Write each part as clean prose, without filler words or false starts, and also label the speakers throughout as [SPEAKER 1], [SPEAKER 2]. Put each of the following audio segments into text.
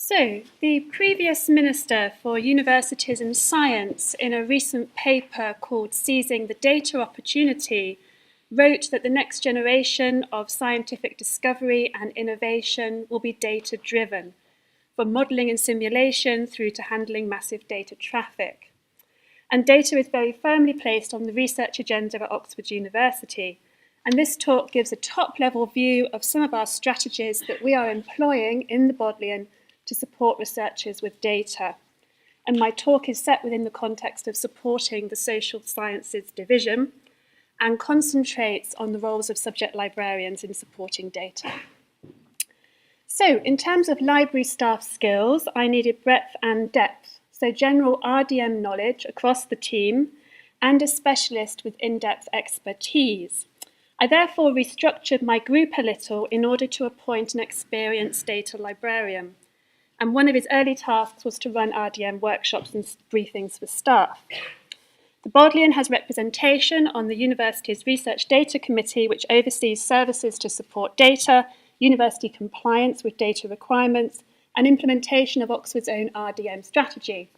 [SPEAKER 1] So, the previous Minister for Universities and Science, in a recent paper called Seizing the Data Opportunity, wrote that the next generation of scientific discovery and innovation will be data-driven, from modelling and simulation through to handling massive data traffic. And data is very firmly placed on the research agenda at Oxford University. And this talk gives a top-level view of some of our strategies that we are employing in the Bodleian to support researchers with data. And my talk is set within the context of supporting the social sciences division and concentrates on the roles of subject librarians in supporting data. So, in terms of library staff skills, I needed breadth and depth, so general RDM knowledge across the team and a specialist with in-depth expertise. I therefore restructured my group a little in order to appoint an experienced data librarian. And one of his early tasks was to run RDM workshops and briefings for staff. The Bodleian has representation on the university's Research Data Committee, which oversees services to support data, university compliance with data requirements, and implementation of Oxford's own RDM strategy.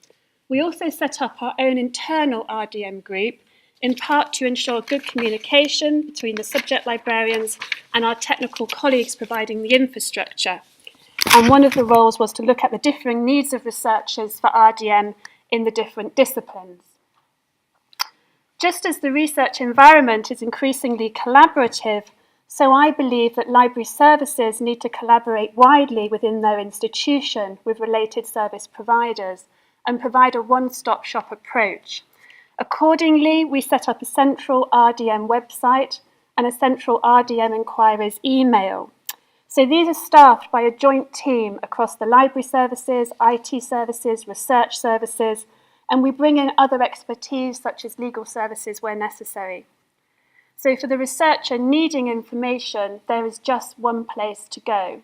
[SPEAKER 1] We also set up our own internal RDM group, in part to ensure good communication between the subject librarians and our technical colleagues providing the infrastructure. And one of the roles was to look at the differing needs of researchers for RDM in the different disciplines. Just as the research environment is increasingly collaborative, so I believe that library services need to collaborate widely within their institution with related service providers and provide a one-stop shop approach. Accordingly, we set up a central RDM website and a central RDM inquiries email. So these are staffed by a joint team across the library services, IT services, research services, and we bring in other expertise such as legal services where necessary. So for the researcher needing information, there is just one place to go.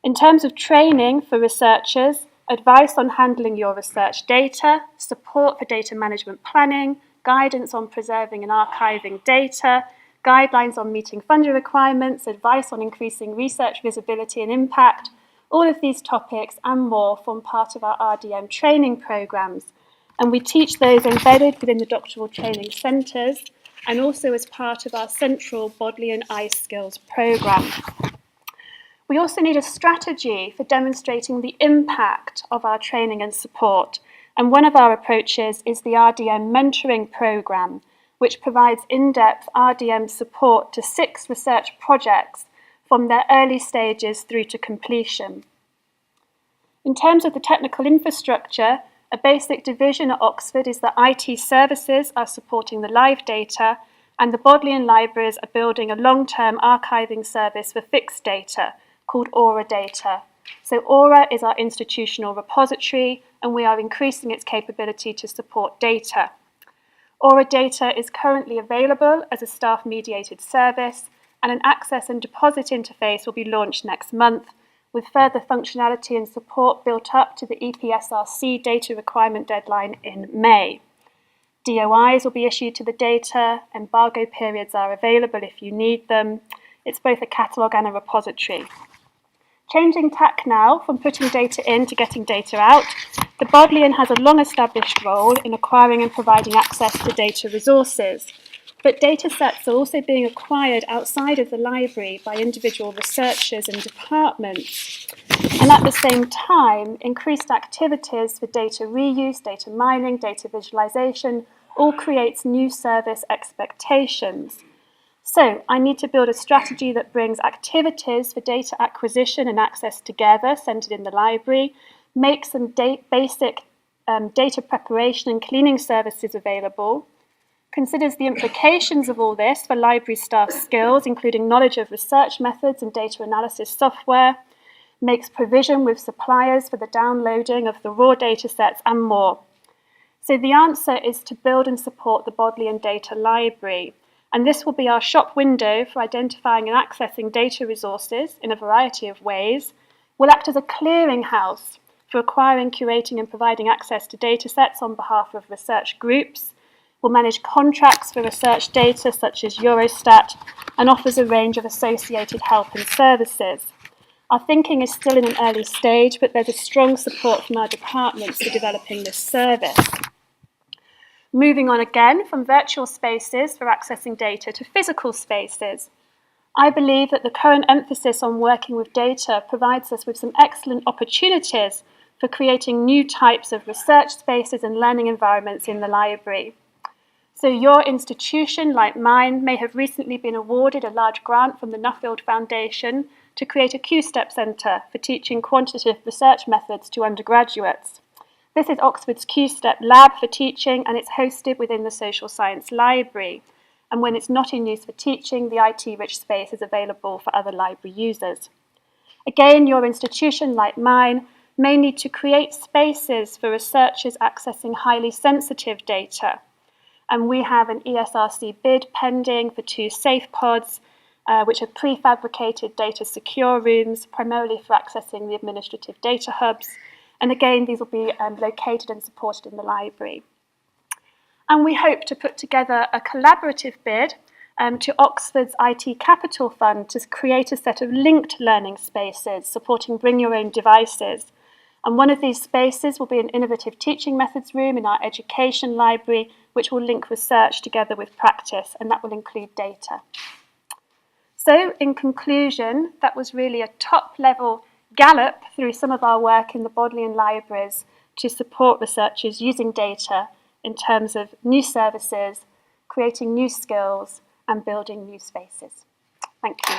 [SPEAKER 1] In terms of training for researchers, advice on handling your research data, support for data management planning, guidance on preserving and archiving data, guidelines on meeting funding requirements, advice on increasing research visibility and impact. All of these topics and more form part of our RDM training programs, and we teach those embedded within the doctoral training centres and also as part of our central Bodleian iSkills programme. We also need a strategy for demonstrating the impact of our training and support, and one of our approaches is the RDM mentoring programme, which provides in-depth RDM support to 6 research projects from their early stages through to completion. In terms of the technical infrastructure, a basic division at Oxford is that IT services are supporting the live data, and the Bodleian libraries are building a long-term archiving service for fixed data called ORA-Data. So ORA is our institutional repository, and we are increasing its capability to support data. ORA-Data is currently available as a staff-mediated service, and an access and deposit interface will be launched next month, with further functionality and support built up to the EPSRC data requirement deadline in May. DOIs will be issued to the data, embargo periods are available if you need them. It's both a catalogue and a repository. Changing tack now from putting data in to getting data out, the Bodleian has a long-established role in acquiring and providing access to data resources, but data sets are also being acquired outside of the library by individual researchers and departments. And at the same time, increased activities for data reuse, data mining, data visualization all creates new service expectations. So I need to build a strategy that brings activities for data acquisition and access together, centred in the library, make some basic data preparation and cleaning services available, considers the implications of all this for library staff skills, including knowledge of research methods and data analysis software, makes provision with suppliers for the downloading of the raw data sets and more. So the answer is to build and support the Bodleian Data Library. And this will be our shop window for identifying and accessing data resources in a variety of ways. We'll act as a clearinghouse for acquiring, curating and providing access to data sets on behalf of research groups. We'll manage contracts for research data such as Eurostat and offers a range of associated help and services. Our thinking is still in an early stage, but there's a strong support from our departments for developing this service. Moving on again from virtual spaces for accessing data to physical spaces. I believe that the current emphasis on working with data provides us with some excellent opportunities for creating new types of research spaces and learning environments in the library. So your institution, like mine, may have recently been awarded a large grant from the Nuffield Foundation to create a Q-STEP centre for teaching quantitative research methods to undergraduates. This is Oxford's Q-STEP lab for teaching, and it's hosted within the Social Science Library. And when it's not in use for teaching, the IT-rich space is available for other library users. Again, your institution, like mine, may need to create spaces for researchers accessing highly sensitive data. And we have an ESRC bid pending for 2 safe pods, which are prefabricated data secure rooms, primarily for accessing the administrative data hubs. And again, these will be located and supported in the library. And we hope to put together a collaborative bid to Oxford's IT Capital Fund to create a set of linked learning spaces supporting bring your own devices. And one of these spaces will be an innovative teaching methods room in our education library, which will link research together with practice, and that will include data. So in conclusion, that was really a top-level gallop through some of our work in the Bodleian libraries to support researchers using data in terms of new services, creating new skills, and building new spaces. Thank you.